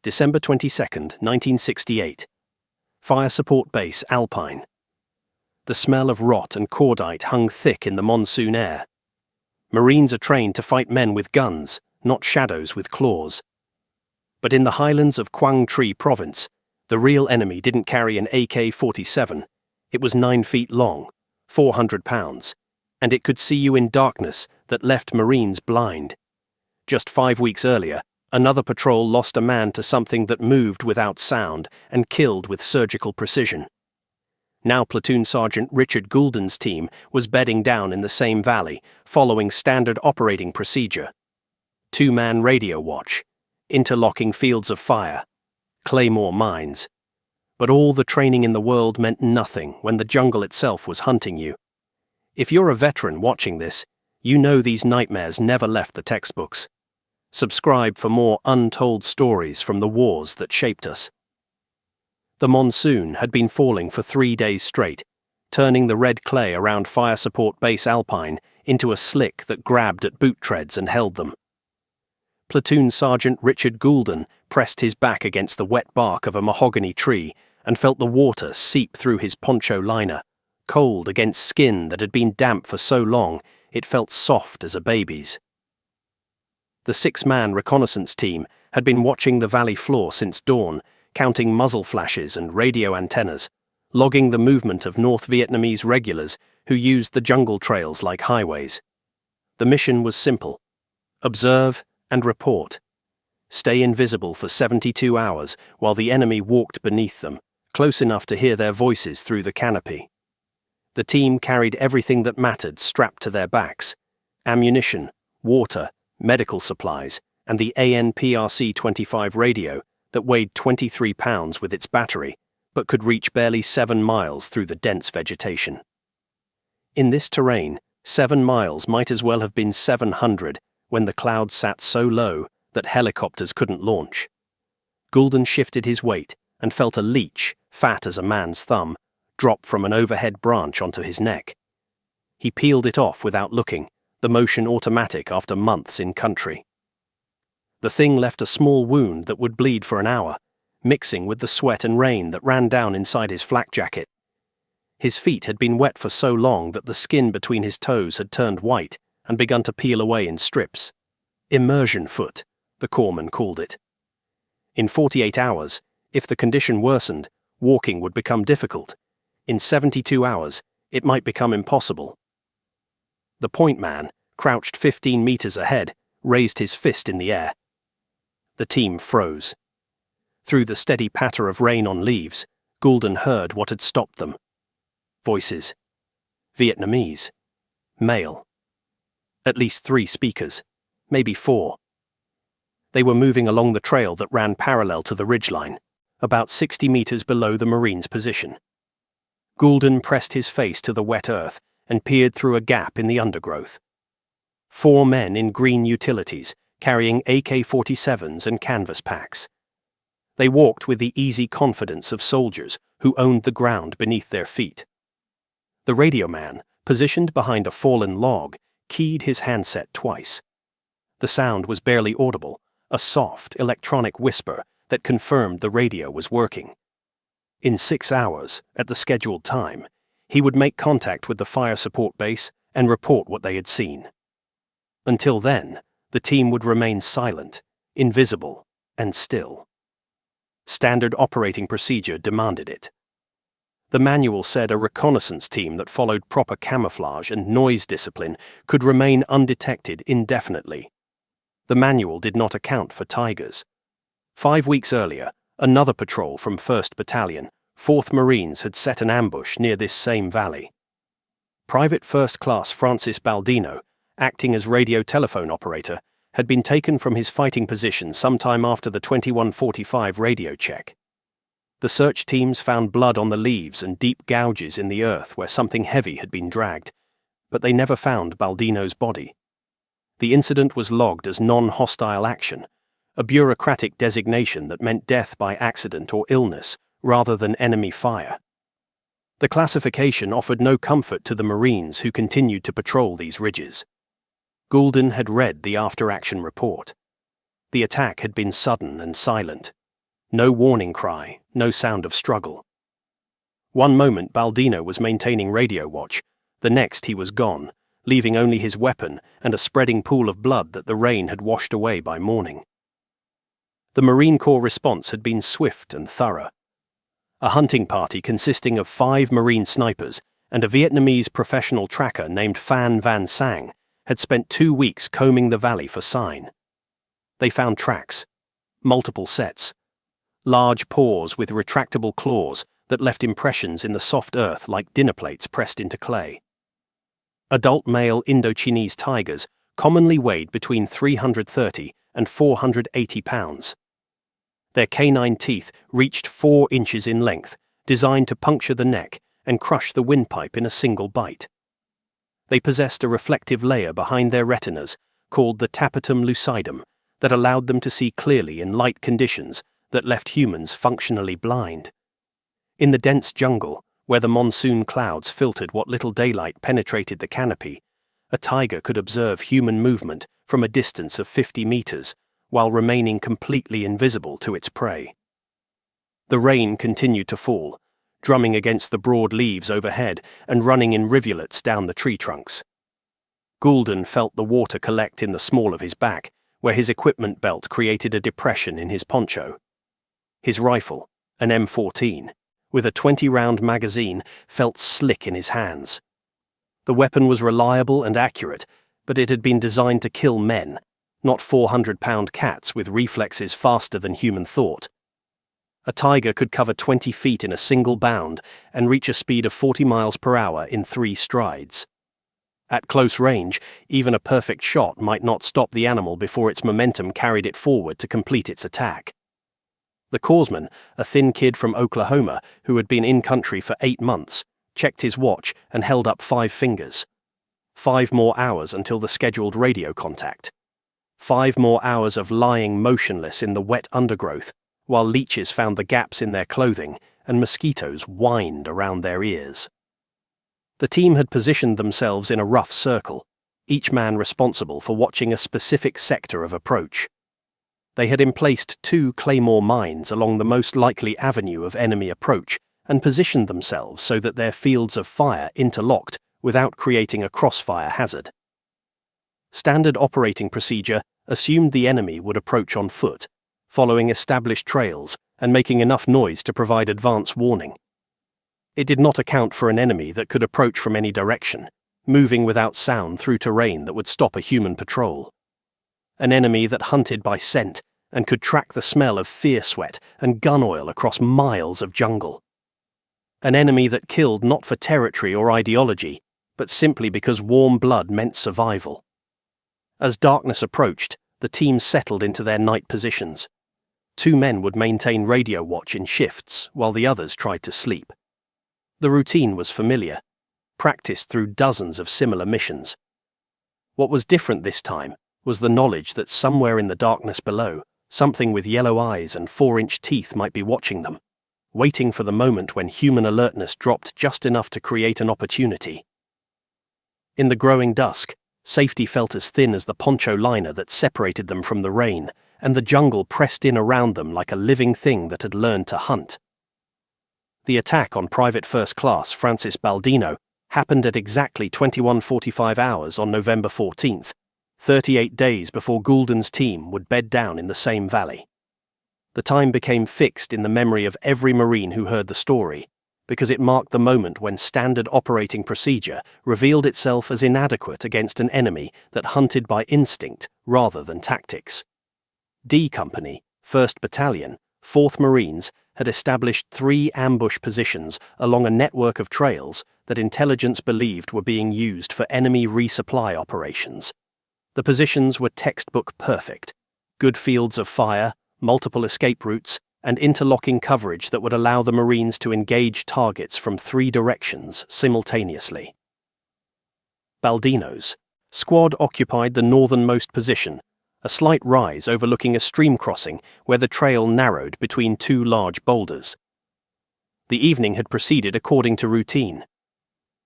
December 22, 1968. Fire Support Base, Alpine. The smell of rot and cordite hung thick in the monsoon air. Marines are trained to fight men with guns, not shadows with claws. But in the highlands of Quang Tri Province, the real enemy didn't carry an AK-47. It was 9 feet long, 400 pounds, and it could see you in darkness that left Marines blind. Just 5 weeks earlier, another patrol lost a man to something that moved without sound and killed with surgical precision. Now Platoon Sergeant Richard Goolden's team was bedding down in the same valley, following standard operating procedure. 2-man radio watch, interlocking fields of fire, claymore mines. But all the training in the world meant nothing when the jungle itself was hunting you. If you're a veteran watching this, you know these nightmares never left the textbooks. Subscribe for more untold stories from the wars that shaped us. The monsoon had been falling for 3 days straight, turning the red clay around Fire Support Base Alpine into a slick that grabbed at boot treads and held them. Platoon Sergeant Richard Goolden pressed his back against the wet bark of a mahogany tree and felt the water seep through his poncho liner. Cold against skin that had been damp for so long, it felt soft as a baby's. The 6-man reconnaissance team had been watching the valley floor since dawn, counting muzzle flashes and radio antennas, logging the movement of North Vietnamese regulars who used the jungle trails like highways. The mission was simple: observe and report. Stay invisible for 72 hours while the enemy walked beneath them, close enough to hear their voices through the canopy. The team carried everything that mattered strapped to their backs: ammunition, water, medical supplies, and the ANPRC-25 radio that weighed 23 pounds with its battery, but could reach barely 7 miles through the dense vegetation. In this terrain, 7 miles might as well have been 700 when the clouds sat so low that helicopters couldn't launch. Goolden shifted his weight and felt a leech, fat as a man's thumb, drop from an overhead branch onto his neck. He peeled it off without looking, the motion automatic after months in country. The thing left a small wound that would bleed for an hour, mixing with the sweat and rain that ran down inside his flak jacket. His feet had been wet for so long that the skin between his toes had turned white and begun to peel away in strips. Immersion foot, the corpsman called it. In 48 hours, if the condition worsened, walking would become difficult. In 72 hours, it might become impossible. The point man, crouched 15 meters ahead, raised his fist in the air. The team froze. Through the steady patter of rain on leaves, Goolden heard what had stopped them. Voices. Vietnamese. Male. At least 3 speakers, maybe 4. They were moving along the trail that ran parallel to the ridgeline, about 60 meters below the Marines' position. Goolden pressed his face to the wet earth and peered through a gap in the undergrowth. 4 men in green utilities, carrying AK-47s and canvas packs. They walked with the easy confidence of soldiers who owned the ground beneath their feet. The radio man, positioned behind a fallen log, keyed his handset twice. The sound was barely audible, a soft, electronic whisper that confirmed the radio was working. In 6 hours, at the scheduled time, he would make contact with the fire support base and report what they had seen. Until then, the team would remain silent, invisible, and still. Standard operating procedure demanded it. The manual said a reconnaissance team that followed proper camouflage and noise discipline could remain undetected indefinitely. The manual did not account for tigers. 5 weeks earlier, another patrol from 1st Battalion, 4th Marines had set an ambush near this same valley. Private First Class Francis Baldino, acting as radio-telephone operator, had been taken from his fighting position sometime after the 21:45 radio check. The search teams found blood on the leaves and deep gouges in the earth where something heavy had been dragged, but they never found Baldino's body. The incident was logged as non-hostile action, a bureaucratic designation that meant death by accident or illness rather than enemy fire. The classification offered no comfort to the Marines who continued to patrol these ridges. Goolden had read the after-action report. The attack had been sudden and silent, No warning cry, no sound of struggle. One moment Baldino was maintaining radio watch, the next he was gone, leaving only his weapon and a spreading pool of blood that the rain had washed away by morning. The Marine Corps response had been swift and thorough. A hunting party consisting of 5 Marine snipers and a Vietnamese professional tracker named Phan Van Sang had spent 2 weeks combing the valley for sign. They found tracks, multiple sets, large paws with retractable claws that left impressions in the soft earth like dinner plates pressed into clay. Adult male Indochinese tigers commonly weighed between 330 and 480 pounds. Their canine teeth reached 4 inches in length, designed to puncture the neck and crush the windpipe in a single bite. They possessed a reflective layer behind their retinas called the tapetum lucidum that allowed them to see clearly in light conditions that left humans functionally blind. In the dense jungle, where the monsoon clouds filtered what little daylight penetrated the canopy, a tiger could observe human movement from a distance of 50 meters while remaining completely invisible to its prey. The rain continued to fall, drumming against the broad leaves overhead and running in rivulets down the tree trunks. Goolden felt the water collect in the small of his back, where his equipment belt created a depression in his poncho. His rifle, an M14, with a 20-round magazine, felt slick in his hands. The weapon was reliable and accurate, but it had been designed to kill men, not 400-pound cats with reflexes faster than human thought. A tiger could cover 20 feet in a single bound and reach a speed of 40 miles per hour in 3 strides. At close range, even a perfect shot might not stop the animal before its momentum carried it forward to complete its attack. The corpsman, a thin kid from Oklahoma who had been in country for 8 months, checked his watch and held up 5 fingers. 5 more hours until the scheduled radio contact. 5 more hours of lying motionless in the wet undergrowth, while leeches found the gaps in their clothing and mosquitoes whined around their ears. The team had positioned themselves in a rough circle, each man responsible for watching a specific sector of approach. They had emplaced 2 claymore mines along the most likely avenue of enemy approach and positioned themselves so that their fields of fire interlocked without creating a crossfire hazard. Standard operating procedure assumed the enemy would approach on foot, following established trails and making enough noise to provide advance warning. It did not account for an enemy that could approach from any direction, moving without sound through terrain that would stop a human patrol. An enemy that hunted by scent and could track the smell of fear sweat and gun oil across miles of jungle. An enemy that killed not for territory or ideology, but simply because warm blood meant survival. As darkness approached, the team settled into their night positions. 2 men would maintain radio watch in shifts while the others tried to sleep. The routine was familiar, practiced through dozens of similar missions. What was different this time was the knowledge that somewhere in the darkness below, something with yellow eyes and 4-inch teeth might be watching them, waiting for the moment when human alertness dropped just enough to create an opportunity. In the growing dusk, safety felt as thin as the poncho liner that separated them from the rain, and the jungle pressed in around them like a living thing that had learned to hunt. The attack on Private First Class Francis Baldino happened at exactly 21:45 hours on November 14th, 38 days before Goolden's team would bed down in the same valley. The time became fixed in the memory of every Marine who heard the story, because it marked the moment when standard operating procedure revealed itself as inadequate against an enemy that hunted by instinct rather than tactics. D Company, 1st Battalion, 4th Marines, had established 3 ambush positions along a network of trails that intelligence believed were being used for enemy resupply operations. The positions were textbook perfect: good fields of fire, multiple escape routes, and interlocking coverage that would allow the Marines to engage targets from 3 directions simultaneously. Baldino's squad occupied the northernmost position, a slight rise overlooking a stream crossing where the trail narrowed between 2 large boulders. The evening had proceeded according to routine.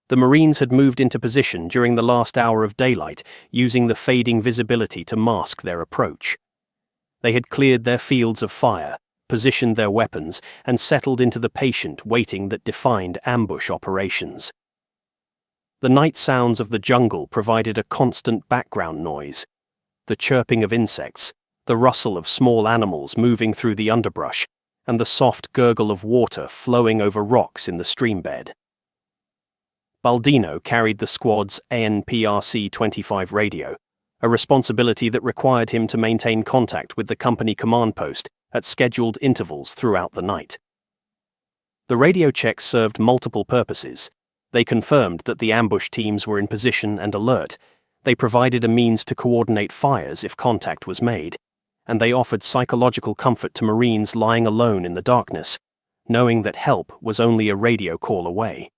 The Marines had moved into position during the last hour of daylight, using the fading visibility to mask their approach. They had cleared their fields of fire, positioned their weapons, and settled into the patient waiting that defined ambush operations. The night sounds of the jungle provided a constant background noise. The chirping of insects, the rustle of small animals moving through the underbrush, and the soft gurgle of water flowing over rocks in the streambed. Baldino carried the squad's ANPRC-25 radio, a responsibility that required him to maintain contact with the company command post at scheduled intervals throughout the night. The radio checks served multiple purposes. They confirmed that the ambush teams were in position and alert, they provided a means to coordinate fires if contact was made, and they offered psychological comfort to Marines lying alone in the darkness, knowing that help was only a radio call away.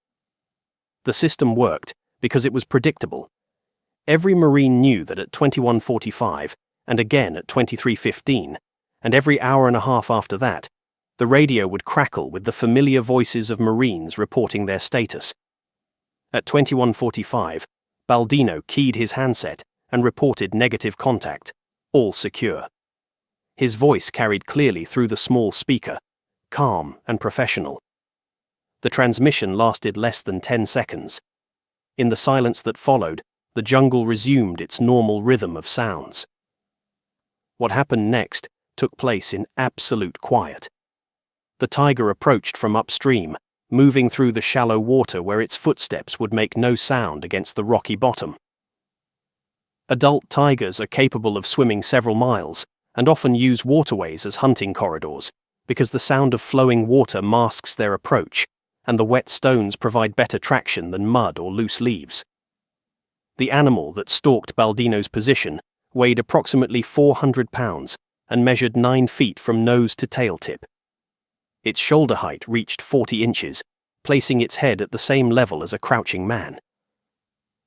The system worked because it was predictable. Every Marine knew that at 21:45, and again at 23:15, and every hour and a half after that, the radio would crackle with the familiar voices of Marines reporting their status. At 21:45, Baldino keyed his handset and reported negative contact, all secure. His voice carried clearly through the small speaker, calm and professional. The transmission lasted less than 10 seconds. In the silence that followed, the jungle resumed its normal rhythm of sounds. What happened next took place in absolute quiet. The tiger approached from upstream, moving through the shallow water where its footsteps would make no sound against the rocky bottom. Adult tigers are capable of swimming several miles and often use waterways as hunting corridors because the sound of flowing water masks their approach, and the wet stones provide better traction than mud or loose leaves. The animal that stalked Baldino's position weighed approximately 400 pounds and measured 9 feet from nose to tail tip. Its shoulder height reached 40 inches, placing its head at the same level as a crouching man.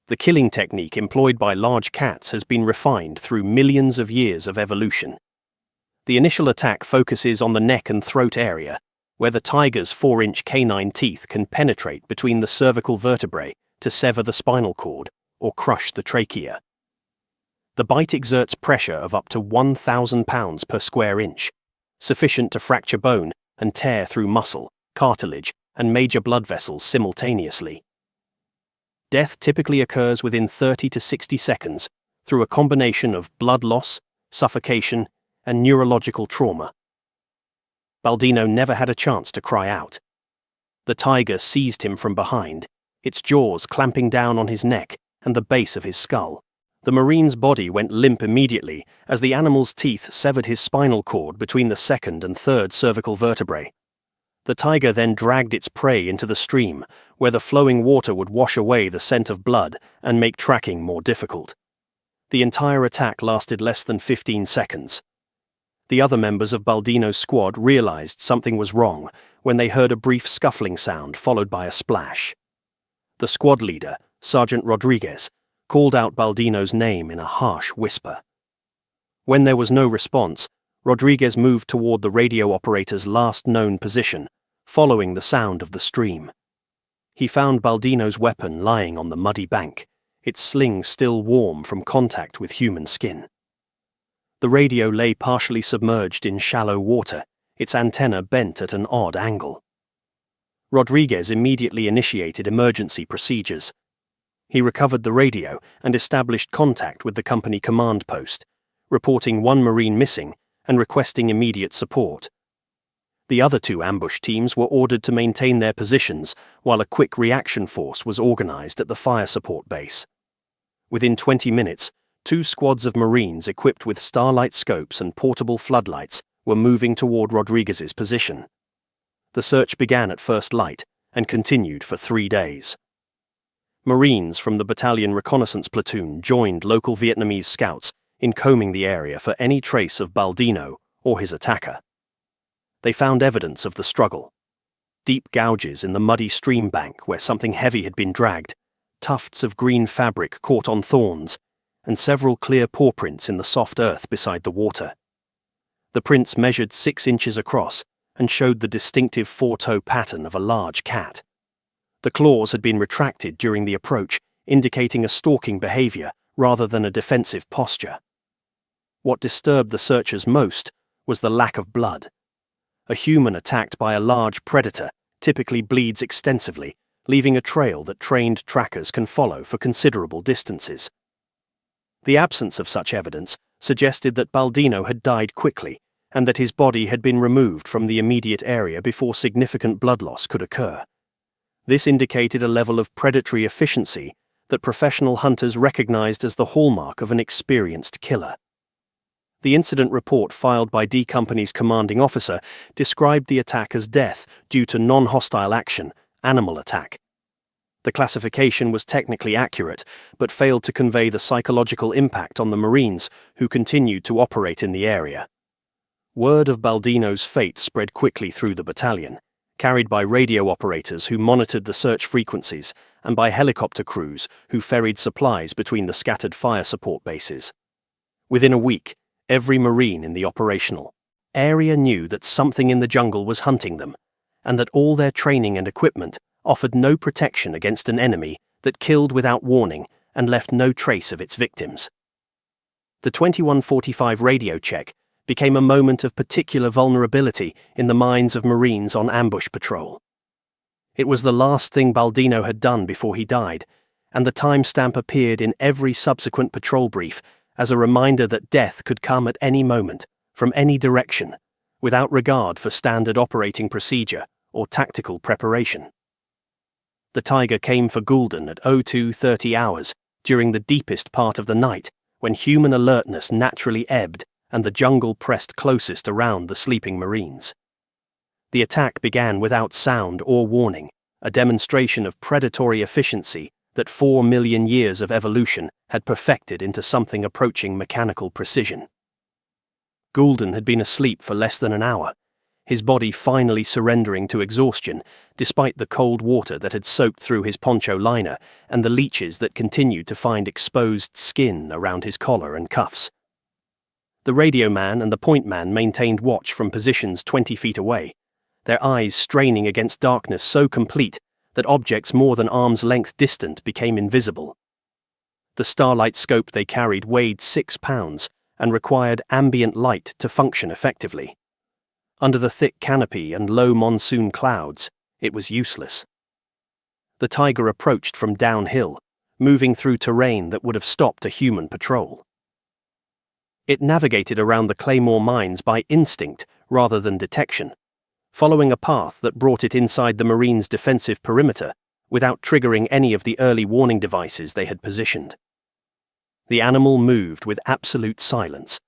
The killing technique employed by large cats has been refined through millions of years of evolution. The initial attack focuses on the neck and throat area, where the tiger's 4-inch canine teeth can penetrate between the cervical vertebrae to sever the spinal cord or crush the trachea. The bite exerts pressure of up to 1,000 pounds per square inch, sufficient to fracture bone and tear through muscle, cartilage, and major blood vessels simultaneously. Death typically occurs within 30 to 60 seconds through a combination of blood loss, suffocation, and neurological trauma. Baldino never had a chance to cry out. The tiger seized him from behind, its jaws clamping down on his neck and the base of his skull. The Marine's body went limp immediately as the animal's teeth severed his spinal cord between the second and third cervical vertebrae. The tiger then dragged its prey into the stream, where the flowing water would wash away the scent of blood and make tracking more difficult. The entire attack lasted less than 15 seconds. The other members of Baldino's squad realized something was wrong when they heard a brief scuffling sound followed by a splash. The squad leader, Sergeant Rodriguez, called out Baldino's name in a harsh whisper. When there was no response, Rodriguez moved toward the radio operator's last known position, following the sound of the stream. He found Baldino's weapon lying on the muddy bank, its sling still warm from contact with human skin. The radio lay partially submerged in shallow water, its antenna bent at an odd angle. Rodriguez immediately initiated emergency procedures. He recovered the radio and established contact with the company command post, reporting 1 Marine missing and requesting immediate support. The other 2 ambush teams were ordered to maintain their positions while a quick reaction force was organized at the fire support base. Within 20 minutes, 2 squads of Marines equipped with starlight scopes and portable floodlights were moving toward Rodriguez's position. The search began at first light and continued for 3 days. Marines from the battalion reconnaissance platoon joined local Vietnamese scouts in combing the area for any trace of Baldino or his attacker. They found evidence of the struggle. Deep gouges in the muddy stream bank where something heavy had been dragged, tufts of green fabric caught on thorns, and several clear paw prints in the soft earth beside the water. The prints measured 6 inches across and showed the distinctive 4-toe pattern of a large cat. The claws had been retracted during the approach, indicating a stalking behavior rather than a defensive posture. What disturbed the searchers most was the lack of blood. A human attacked by a large predator typically bleeds extensively, leaving a trail that trained trackers can follow for considerable distances. The absence of such evidence suggested that Baldino had died quickly and that his body had been removed from the immediate area before significant blood loss could occur. This indicated a level of predatory efficiency that professional hunters recognized as the hallmark of an experienced killer. The incident report filed by D Company's commanding officer described the attack as death due to non-hostile action, animal attack. The classification was technically accurate, but failed to convey the psychological impact on the Marines who continued to operate in the area. Word of Baldino's fate spread quickly through the battalion, carried by radio operators who monitored the search frequencies and by helicopter crews who ferried supplies between the scattered fire support bases. Within a week, every Marine in the operational area knew that something in the jungle was hunting them, and that all their training and equipment offered no protection against an enemy that killed without warning and left no trace of its victims. The 2145 radio check became a moment of particular vulnerability in the minds of Marines on ambush patrol. It was the last thing Baldino had done before he died, and the timestamp appeared in every subsequent patrol brief as a reminder that death could come at any moment, from any direction, without regard for standard operating procedure or tactical preparation. The Tiger came for Goolden at 02:30 hours during the deepest part of the night, when human alertness naturally ebbed and the jungle pressed closest around the sleeping Marines. The attack began without sound or warning, a demonstration of predatory efficiency that 4 million years of evolution had perfected into something approaching mechanical precision. Goolden had been asleep for less than an hour, his body finally surrendering to exhaustion despite the cold water that had soaked through his poncho liner and the leeches that continued to find exposed skin around his collar and cuffs. The radio man and the point man maintained watch from positions 20 feet away, their eyes straining against darkness so complete that objects more than arm's length distant became invisible. The starlight scope they carried weighed 6 pounds and required ambient light to function effectively. Under the thick canopy and low monsoon clouds, it was useless. The Tiger approached from downhill, moving through terrain that would have stopped a human patrol. It navigated around the Claymore mines by instinct rather than detection, following a path that brought it inside the Marines' defensive perimeter without triggering any of the early warning devices they had positioned. The animal moved with absolute silence,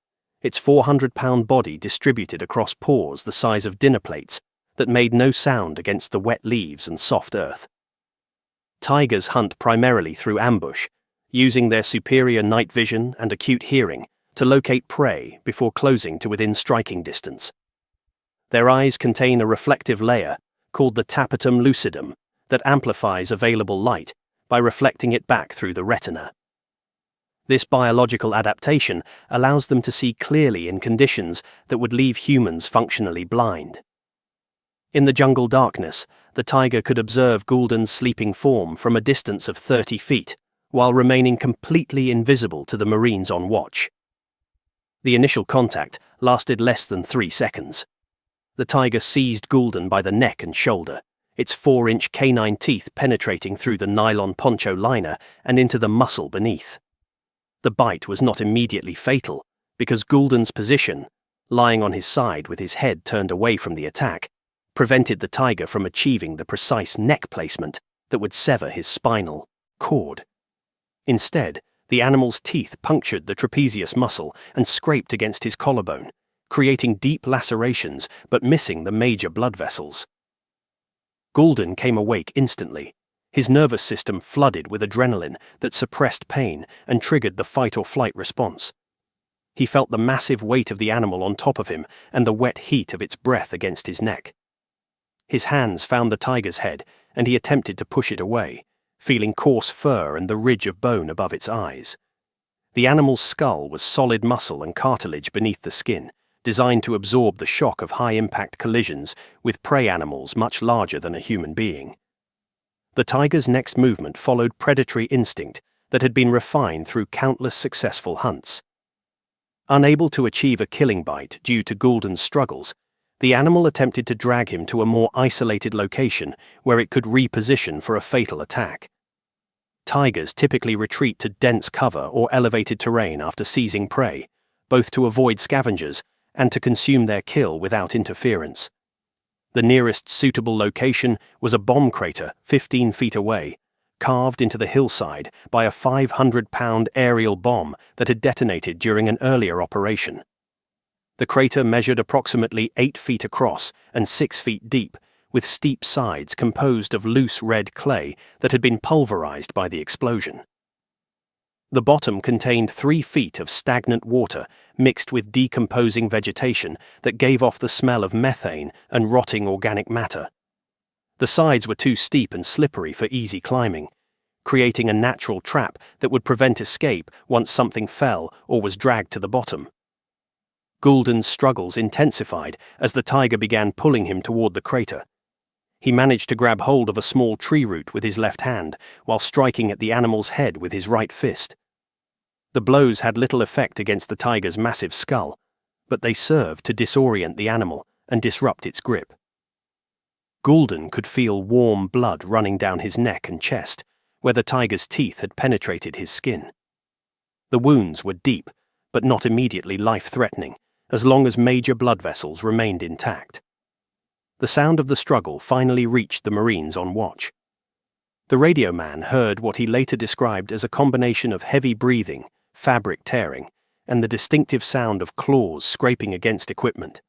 its 400-pound body distributed across paws the size of dinner plates that made no sound against the wet leaves and soft earth. Tigers hunt primarily through ambush, using their superior night vision and acute hearing to locate prey before closing to within striking distance. Their eyes contain a reflective layer, called the tapetum lucidum, that amplifies available light by reflecting it back through the retina. This biological adaptation allows them to see clearly in conditions that would leave humans functionally blind. In the jungle darkness, the Tiger could observe Goolden's sleeping form from a distance of 30 feet, while remaining completely invisible to the Marines on watch. The initial contact lasted less than 3 seconds. The Tiger seized Goolden by the neck and shoulder, its 4-inch canine teeth penetrating through the nylon poncho liner and into the muscle beneath. The bite was not immediately fatal, because Goolden's position, lying on his side with his head turned away from the attack, prevented the Tiger from achieving the precise neck placement that would sever his spinal cord. Instead, the animal's teeth punctured the trapezius muscle and scraped against his collarbone, creating deep lacerations but missing the major blood vessels. Goolden came awake instantly, his nervous system flooded with adrenaline that suppressed pain and triggered the fight-or-flight response. He felt the massive weight of the animal on top of him and the wet heat of its breath against his neck. His hands found the Tiger's head, and he attempted to push it away, feeling coarse fur and the ridge of bone above its eyes. The animal's skull was solid muscle and cartilage beneath the skin, designed to absorb the shock of high-impact collisions with prey animals much larger than a human being. The Tiger's next movement followed predatory instinct that had been refined through countless successful hunts. Unable to achieve a killing bite due to Goolden's struggles, The animal attempted to drag him to a more isolated location where it could reposition for a fatal attack. Tigers typically retreat to dense cover or elevated terrain after seizing prey, both to avoid scavengers and to consume their kill without interference. The nearest suitable location was a bomb crater 15 feet away, carved into the hillside by a 500-pound aerial bomb that had detonated during an earlier operation. The crater measured approximately 8 feet across and 6 feet deep, with steep sides composed of loose red clay that had been pulverized by the explosion. The bottom contained 3 feet of stagnant water mixed with decomposing vegetation that gave off the smell of methane and rotting organic matter. The sides were too steep and slippery for easy climbing, creating a natural trap that would prevent escape once something fell or was dragged to the bottom. Goolden's struggles intensified as the tiger began pulling him toward the crater. He managed to grab hold of a small tree root with his left hand while striking at the animal's head with his right fist. The blows had little effect against the tiger's massive skull, but they served to disorient the animal and disrupt its grip. Goolden could feel warm blood running down his neck and chest, where the tiger's teeth had penetrated his skin. The wounds were deep, but not immediately life-threatening, as long as major blood vessels remained intact. The sound of the struggle finally reached the Marines on watch. The radio man heard what he later described as a combination of heavy breathing, fabric tearing, and the distinctive sound of claws scraping against equipment.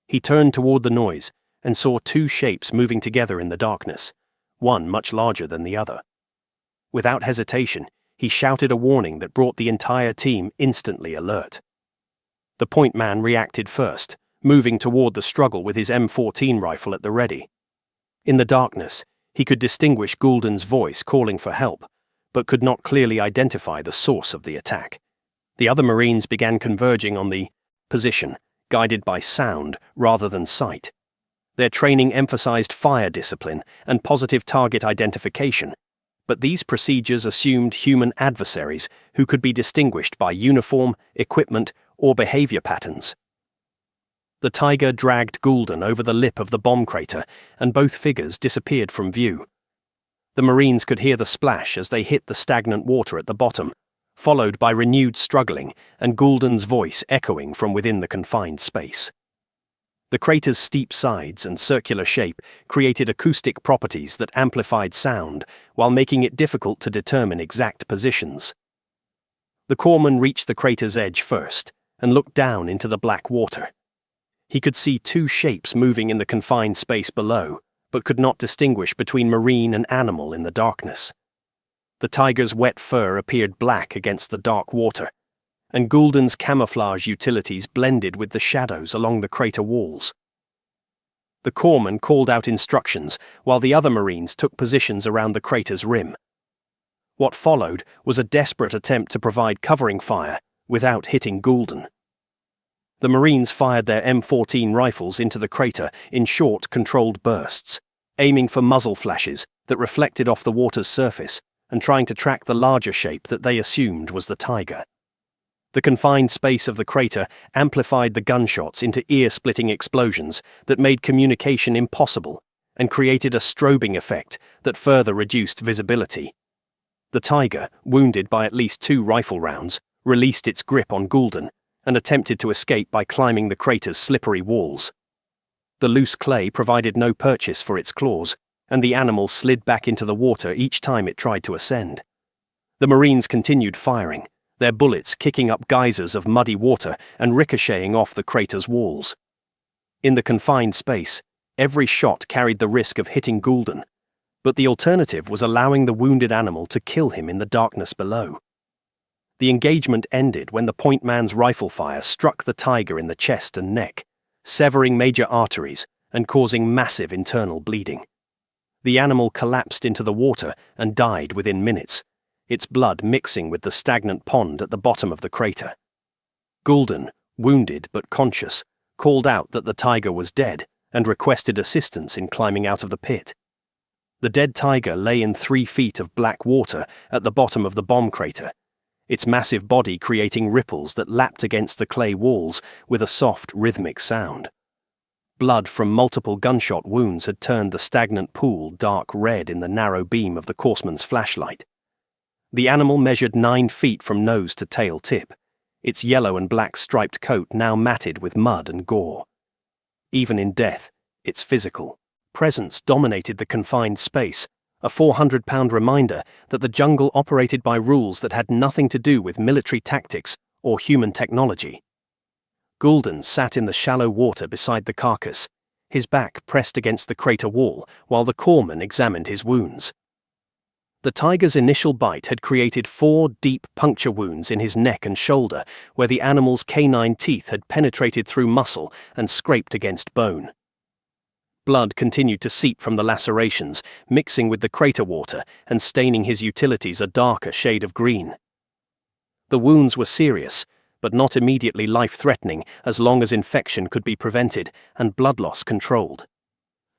He turned toward the noise and saw 2 shapes moving together in the darkness, one much larger than the other. Without hesitation, he shouted a warning that brought the entire team instantly alert. The point man reacted first, moving toward the struggle with his M14 rifle at the ready. In the darkness, he could distinguish Goolden's voice calling for help, but could not clearly identify the source of the attack. The other Marines began converging on the position, guided by sound rather than sight. Their training emphasized fire discipline and positive target identification, but these procedures assumed human adversaries who could be distinguished by uniform, equipment, or behavior patterns. The tiger dragged Goolden over the lip of the bomb crater, and both figures disappeared from view. The Marines could hear the splash as they hit the stagnant water at the bottom, followed by renewed struggling and Goolden's voice echoing from within the confined space. The crater's steep sides and circular shape created acoustic properties that amplified sound while making it difficult to determine exact positions. The corpsman reached the crater's edge first and looked down into the black water. He could see 2 shapes moving in the confined space below, but could not distinguish between marine and animal in the darkness. The tiger's wet fur appeared black against the dark water, and Goolden's camouflage utilities blended with the shadows along the crater walls. The corpsman called out instructions while the other Marines took positions around the crater's rim. What followed was a desperate attempt to provide covering fire without hitting Goolden. The Marines fired their M14 rifles into the crater in short, controlled bursts, aiming for muzzle flashes that reflected off the water's surface and trying to track the larger shape that they assumed was the tiger. The confined space of the crater amplified the gunshots into ear-splitting explosions that made communication impossible and created a strobing effect that further reduced visibility. The tiger, wounded by at least 2 rifle rounds, released its grip on Goolden and attempted to escape by climbing the crater's slippery walls. The loose clay provided no purchase for its claws, and the animal slid back into the water each time it tried to ascend. The Marines continued firing, their bullets kicking up geysers of muddy water and ricocheting off the crater's walls. In the confined space, every shot carried the risk of hitting Goolden, but the alternative was allowing the wounded animal to kill him in the darkness below. The engagement ended when the point man's rifle fire struck the tiger in the chest and neck, severing major arteries and causing massive internal bleeding. The animal collapsed into the water and died within minutes, its blood mixing with the stagnant pond at the bottom of the crater. Goolden, wounded but conscious, called out that the tiger was dead and requested assistance in climbing out of the pit. The dead tiger lay in 3 feet of black water at the bottom of the bomb crater, its massive body creating ripples that lapped against the clay walls with a soft, rhythmic sound. Blood from multiple gunshot wounds had turned the stagnant pool dark red in the narrow beam of the courseman's flashlight. The animal measured 9 feet from nose to tail tip, its yellow and black striped coat now matted with mud and gore. Even in death, its physical presence dominated the confined space, a 400-pound reminder that the jungle operated by rules that had nothing to do with military tactics or human technology. Goolden sat in the shallow water beside the carcass, his back pressed against the crater wall while the corpsman examined his wounds. The tiger's initial bite had created 4 deep puncture wounds in his neck and shoulder where the animal's canine teeth had penetrated through muscle and scraped against bone. Blood continued to seep from the lacerations, mixing with the crater water and staining his utilities a darker shade of green. The wounds were serious, but not immediately life-threatening as long as infection could be prevented and blood loss controlled.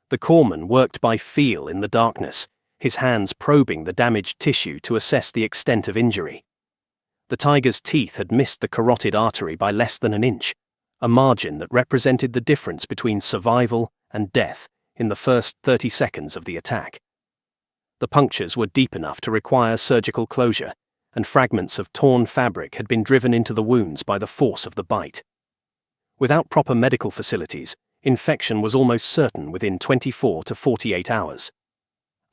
The corpsman worked by feel in the darkness, his hands probing the damaged tissue to assess the extent of injury. The tiger's teeth had missed the carotid artery by less than an inch, a margin that represented the difference between survival and death in the first 30 seconds of the attack. The punctures were deep enough to require surgical closure, and fragments of torn fabric had been driven into the wounds by the force of the bite. Without proper medical facilities, infection was almost certain within 24 to 48 hours.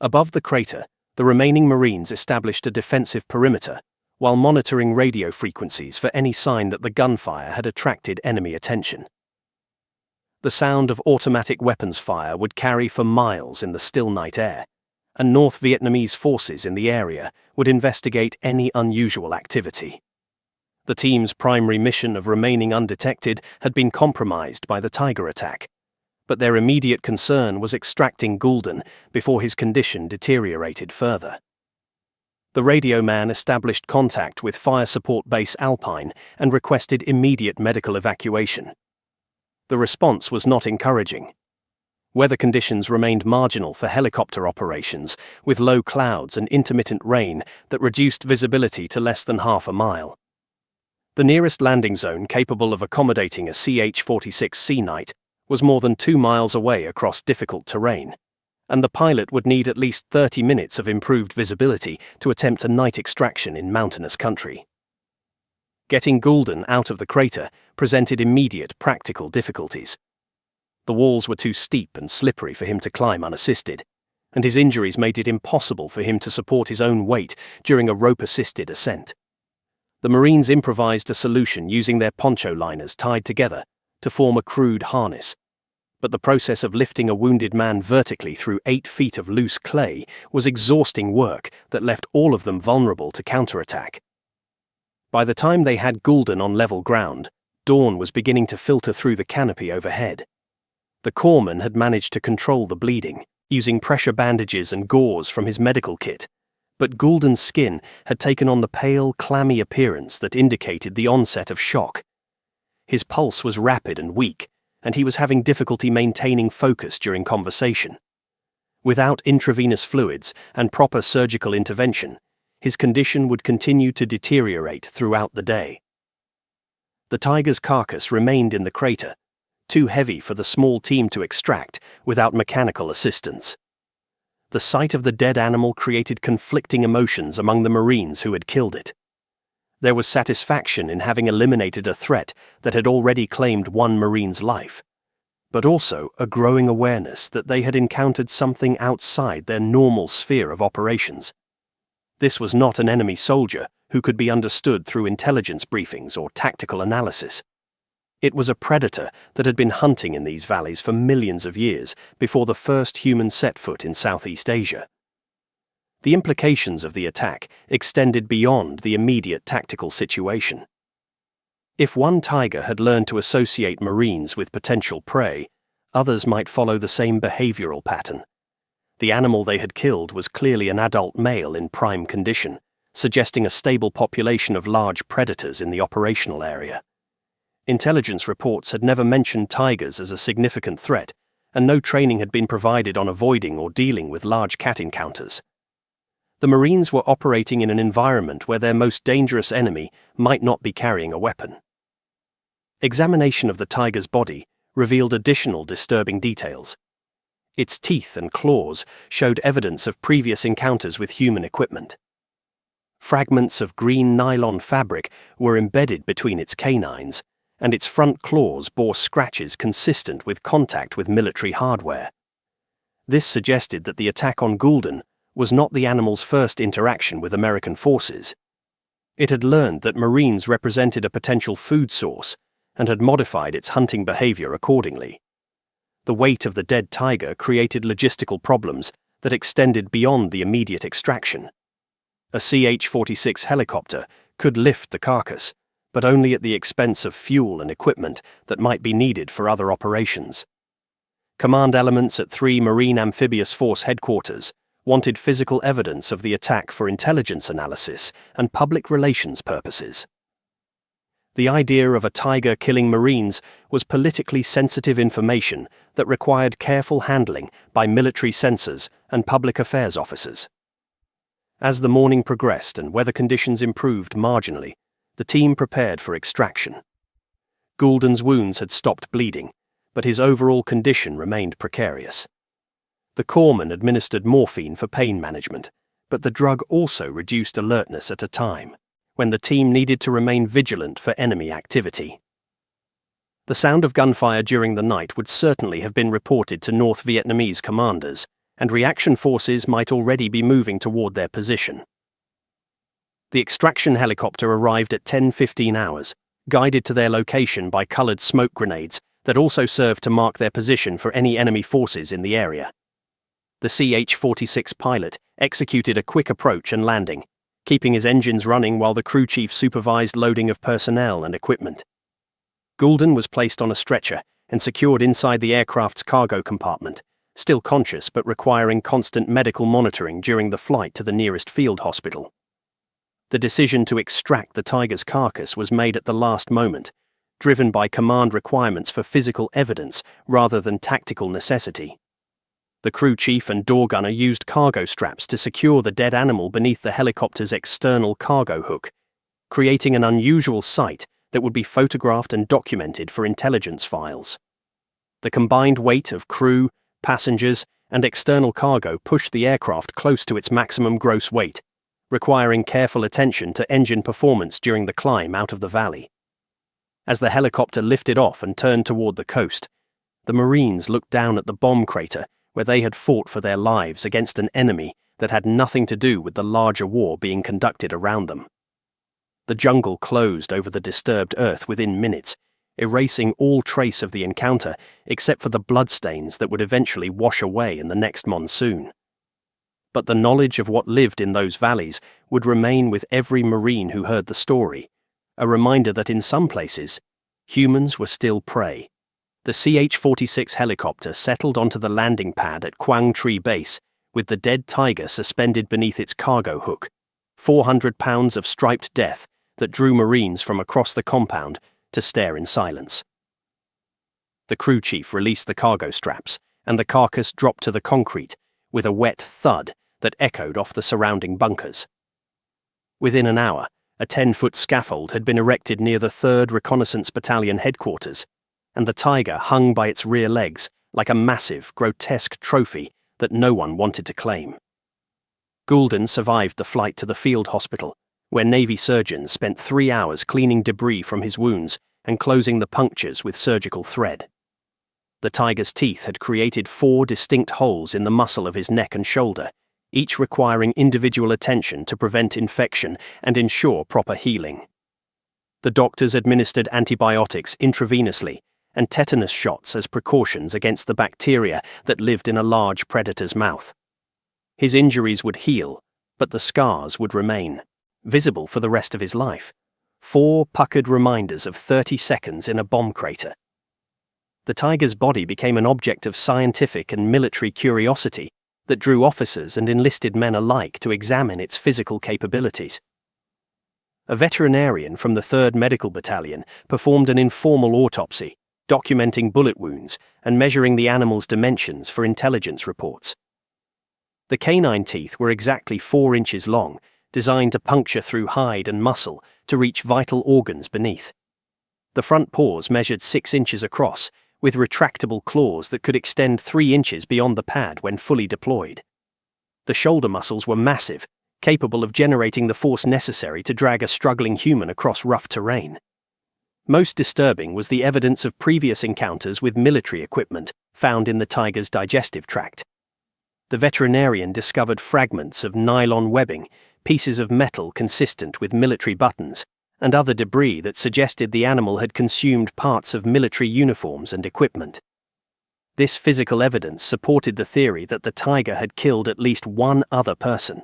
Above the crater, the remaining Marines established a defensive perimeter, while monitoring radio frequencies for any sign that the gunfire had attracted enemy attention. The sound of automatic weapons fire would carry for miles in the still night air, and North Vietnamese forces in the area would investigate any unusual activity. The team's primary mission of remaining undetected had been compromised by the tiger attack, but their immediate concern was extracting Goolden before his condition deteriorated further. The radio man established contact with Fire Support Base Alpine and requested immediate medical evacuation. The response was not encouraging. Weather conditions remained marginal for helicopter operations, with low clouds and intermittent rain that reduced visibility to less than half a mile. The nearest landing zone capable of accommodating a CH-46 Sea Knight was more than 2 miles away across difficult terrain, and the pilot would need at least 30 minutes of improved visibility to attempt a night extraction in mountainous country. Getting Goolden out of the crater presented immediate practical difficulties. The walls were too steep and slippery for him to climb unassisted, and his injuries made it impossible for him to support his own weight during a rope-assisted ascent. The Marines improvised a solution using their poncho liners tied together to form a crude harness, but the process of lifting a wounded man vertically through 8 feet of loose clay was exhausting work that left all of them vulnerable to counterattack. By the time they had Goolden on level ground, dawn was beginning to filter through the canopy overhead. The corpsman had managed to control the bleeding, using pressure bandages and gauze from his medical kit, but Goolden's skin had taken on the pale, clammy appearance that indicated the onset of shock. His pulse was rapid and weak, and he was having difficulty maintaining focus during conversation. Without intravenous fluids and proper surgical intervention, his condition would continue to deteriorate throughout the day. The tiger's carcass remained in the crater, too heavy for the small team to extract without mechanical assistance. The sight of the dead animal created conflicting emotions among the Marines who had killed it. There was satisfaction in having eliminated a threat that had already claimed one Marine's life, but also a growing awareness that they had encountered something outside their normal sphere of operations. This was not an enemy soldier who could be understood through intelligence briefings or tactical analysis. It was a predator that had been hunting in these valleys for millions of years before the first human set foot in Southeast Asia. The implications of the attack extended beyond the immediate tactical situation. If one tiger had learned to associate Marines with potential prey, others might follow the same behavioral pattern. The animal they had killed was clearly an adult male in prime condition, suggesting a stable population of large predators in the operational area. Intelligence reports had never mentioned tigers as a significant threat, and no training had been provided on avoiding or dealing with large cat encounters. The Marines were operating in an environment where their most dangerous enemy might not be carrying a weapon. Examination of the tiger's body revealed additional disturbing details. Its teeth and claws showed evidence of previous encounters with human equipment. Fragments of green nylon fabric were embedded between its canines, and its front claws bore scratches consistent with contact with military hardware. This suggested that the attack on Goolden was not the animal's first interaction with American forces. It had learned that Marines represented a potential food source and had modified its hunting behavior accordingly. The weight of the dead tiger created logistical problems that extended beyond the immediate extraction. A CH-46 helicopter could lift the carcass, but only at the expense of fuel and equipment that might be needed for other operations. Command elements at 3 Marine Amphibious Force headquarters wanted physical evidence of the attack for intelligence analysis and public relations purposes. The idea of a tiger killing Marines was politically sensitive information that required careful handling by military censors and public affairs officers. As the morning progressed and weather conditions improved marginally, the team prepared for extraction. Goolden's wounds had stopped bleeding, but his overall condition remained precarious. The corpsman administered morphine for pain management, but the drug also reduced alertness at a time when the team needed to remain vigilant for enemy activity. The sound of gunfire during the night would certainly have been reported to North Vietnamese commanders, and reaction forces might already be moving toward their position. The extraction helicopter arrived at 10:15 hours, guided to their location by colored smoke grenades that also served to mark their position for any enemy forces in the area. The CH-46 pilot executed a quick approach and landing, keeping his engines running while the crew chief supervised loading of personnel and equipment. Goolden was placed on a stretcher and secured inside the aircraft's cargo compartment, still conscious but requiring constant medical monitoring during the flight to the nearest field hospital. The decision to extract the tiger's carcass was made at the last moment, driven by command requirements for physical evidence rather than tactical necessity. The crew chief and door gunner used cargo straps to secure the dead animal beneath the helicopter's external cargo hook, creating an unusual sight that would be photographed and documented for intelligence files. The combined weight of crew, passengers, and external cargo pushed the aircraft close to its maximum gross weight, requiring careful attention to engine performance during the climb out of the valley. As the helicopter lifted off and turned toward the coast, the Marines looked down at the bomb crater where they had fought for their lives against an enemy that had nothing to do with the larger war being conducted around them. The jungle closed over the disturbed earth within minutes, erasing all trace of the encounter except for the bloodstains that would eventually wash away in the next monsoon. But the knowledge of what lived in those valleys would remain with every Marine who heard the story, a reminder that in some places, humans were still prey. The CH-46 helicopter settled onto the landing pad at Quang Tri Base with the dead tiger suspended beneath its cargo hook, 400 pounds of striped death that drew Marines from across the compound to stare in silence. The crew chief released the cargo straps, and the carcass dropped to the concrete with a wet thud that echoed off the surrounding bunkers. Within an hour, a 10-foot scaffold had been erected near the 3rd Reconnaissance Battalion headquarters, and the tiger hung by its rear legs like a massive, grotesque trophy that no one wanted to claim. Goolden survived the flight to the field hospital, where Navy surgeons spent 3 hours cleaning debris from his wounds and closing the punctures with surgical thread. The tiger's teeth had created 4 distinct holes in the muscle of his neck and shoulder, each requiring individual attention to prevent infection and ensure proper healing. The doctors administered antibiotics intravenously and tetanus shots as precautions against the bacteria that lived in a large predator's mouth. His injuries would heal, but the scars would remain, visible for the rest of his life. 4 puckered reminders of 30 seconds in a bomb crater. The tiger's body became an object of scientific and military curiosity that drew officers and enlisted men alike to examine its physical capabilities. A veterinarian from the 3rd Medical Battalion performed an informal autopsy, documenting bullet wounds and measuring the animal's dimensions for intelligence reports. The canine teeth were exactly 4 inches long, designed to puncture through hide and muscle to reach vital organs beneath. The front paws measured 6 inches across, with retractable claws that could extend 3 inches beyond the pad when fully deployed. The shoulder muscles were massive, capable of generating the force necessary to drag a struggling human across rough terrain. Most disturbing was the evidence of previous encounters with military equipment found in the tiger's digestive tract. The veterinarian discovered fragments of nylon webbing, pieces of metal consistent with military buttons, and other debris that suggested the animal had consumed parts of military uniforms and equipment. This physical evidence supported the theory that the tiger had killed at least one other person,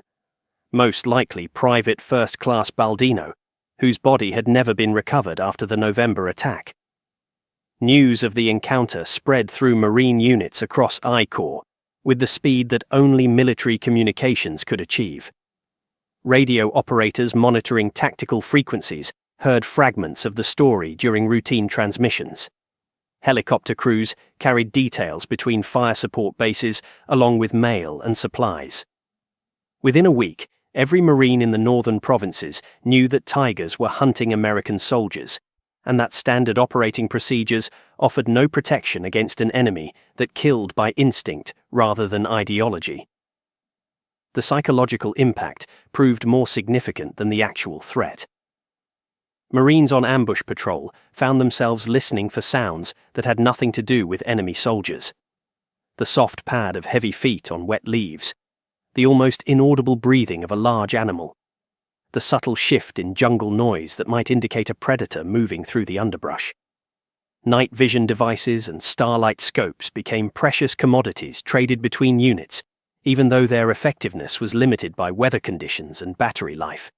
most likely Private First Class Baldino, whose body had never been recovered after the November attack. News of the encounter spread through Marine units across I Corps, with the speed that only military communications could achieve. Radio operators monitoring tactical frequencies heard fragments of the story during routine transmissions. Helicopter crews carried details between fire support bases along with mail and supplies. Within a week, every Marine in the northern provinces knew that tigers were hunting American soldiers, and that standard operating procedures offered no protection against an enemy that killed by instinct rather than ideology. The psychological impact proved more significant than the actual threat. Marines on ambush patrol found themselves listening for sounds that had nothing to do with enemy soldiers. The soft pad of heavy feet on wet leaves, the almost inaudible breathing of a large animal, the subtle shift in jungle noise that might indicate a predator moving through the underbrush. Night vision devices and starlight scopes became precious commodities traded between units, even though their effectiveness was limited by weather conditions and battery life.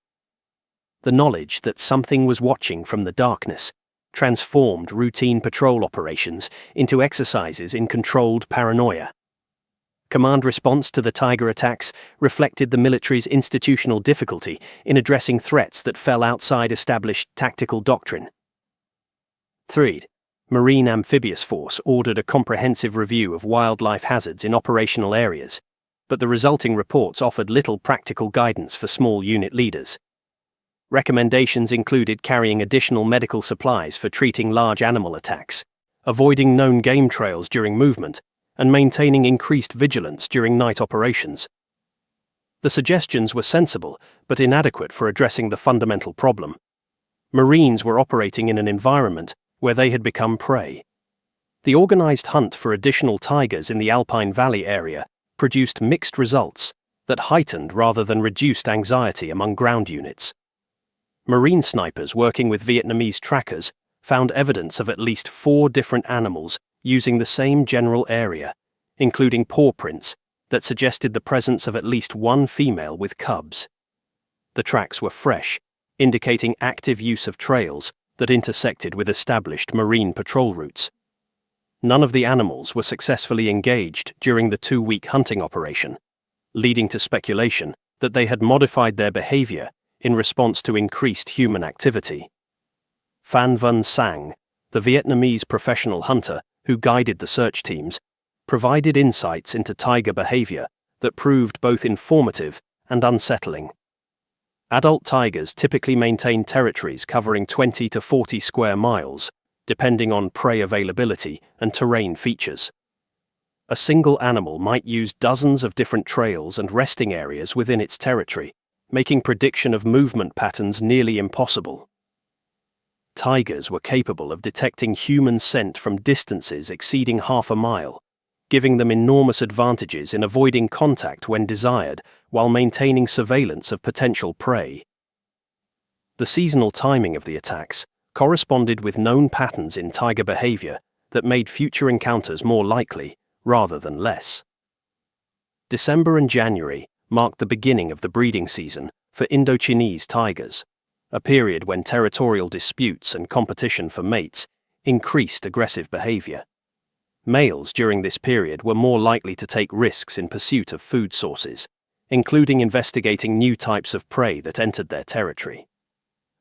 The knowledge that something was watching from the darkness transformed routine patrol operations into exercises in controlled paranoia. Command response to the Tiger attacks reflected the military's institutional difficulty in addressing threats that fell outside established tactical doctrine. 3. Marine Amphibious Force ordered a comprehensive review of wildlife hazards in operational areas, but the resulting reports offered little practical guidance for small unit leaders. Recommendations included carrying additional medical supplies for treating large animal attacks, avoiding known game trails during movement, and maintaining increased vigilance during night operations. The suggestions were sensible, but inadequate for addressing the fundamental problem. Marines were operating in an environment where they had become prey. The organized hunt for additional tigers in the Alpine Valley area produced mixed results that heightened rather than reduced anxiety among ground units. Marine snipers working with Vietnamese trackers found evidence of at least 4 different animals using the same general area, including paw prints that suggested the presence of at least one female with cubs. The tracks were fresh, indicating active use of trails that intersected with established marine patrol routes. None of the animals were successfully engaged during the 2-week hunting operation, leading to speculation that they had modified their behavior in response to increased human activity. Phan Van Sang, the Vietnamese professional hunter who guided the search teams, provided insights into tiger behavior that proved both informative and unsettling. Adult tigers typically maintain territories covering 20 to 40 square miles, depending on prey availability and terrain features. A single animal might use dozens of different trails and resting areas within its territory, making prediction of movement patterns nearly impossible. Tigers were capable of detecting human scent from distances exceeding half a mile, giving them enormous advantages in avoiding contact when desired while maintaining surveillance of potential prey. The seasonal timing of the attacks corresponded with known patterns in tiger behavior that made future encounters more likely rather than less. December and January marked the beginning of the breeding season for Indochinese tigers, a period when territorial disputes and competition for mates increased aggressive behavior. Males during this period were more likely to take risks in pursuit of food sources, including investigating new types of prey that entered their territory.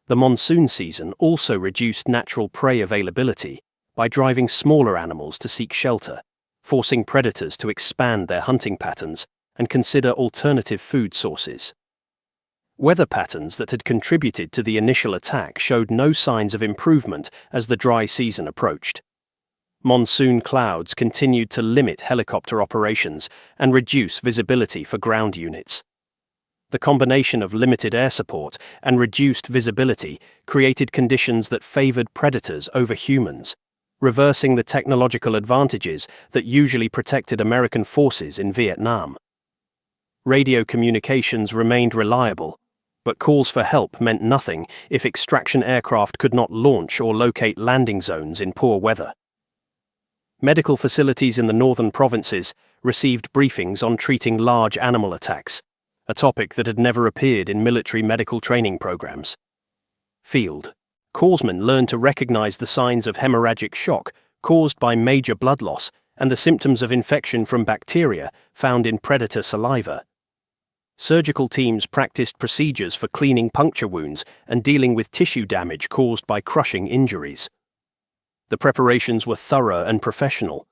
The monsoon season also reduced natural prey availability by driving smaller animals to seek shelter, forcing predators to expand their hunting patterns and consider alternative food sources. Weather patterns that had contributed to the initial attack showed no signs of improvement as the dry season approached. monsoon clouds continued to limit helicopter operations and reduce visibility for ground units. The combination of limited air support and reduced visibility created conditions that favored predators over humans, reversing the technological advantages that usually protected American forces in Vietnam. Radio communications remained reliable, but calls for help meant nothing if extraction aircraft could not launch or locate landing zones in poor weather. Medical facilities in the northern provinces received briefings on treating large animal attacks, a topic that had never appeared in military medical training programs. Field corpsmen learned to recognize the signs of hemorrhagic shock caused by major blood loss and the symptoms of infection from bacteria found in predator saliva. Surgical teams practiced procedures for cleaning puncture wounds and dealing with tissue damage caused by crushing injuries. The preparations were thorough and professional,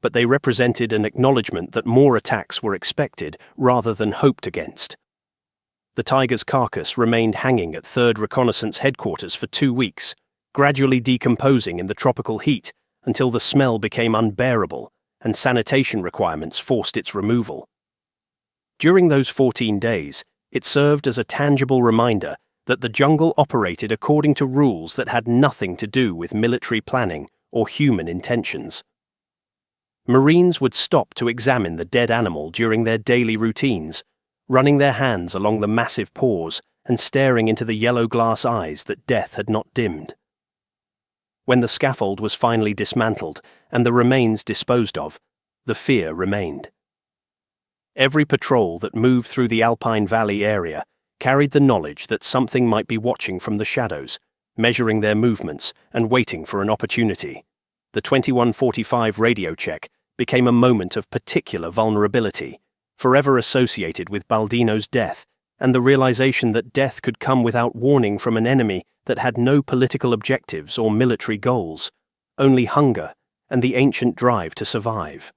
but they represented an acknowledgement that more attacks were expected rather than hoped against. The tiger's carcass remained hanging at 3rd Reconnaissance Headquarters for 2 weeks, gradually decomposing in the tropical heat until the smell became unbearable and sanitation requirements forced its removal. During those 14 days, it served as a tangible reminder that the jungle operated according to rules that had nothing to do with military planning or human intentions. Marines would stop to examine the dead animal during their daily routines, running their hands along the massive paws and staring into the yellow glass eyes that death had not dimmed. When the scaffold was finally dismantled and the remains disposed of, the fear remained. Every patrol that moved through the Alpine Valley area carried the knowledge that something might be watching from the shadows, measuring their movements and waiting for an opportunity. The 2145 radio check became a moment of particular vulnerability, forever associated with Baldino's death and the realization that death could come without warning from an enemy that had no political objectives or military goals, only hunger and the ancient drive to survive.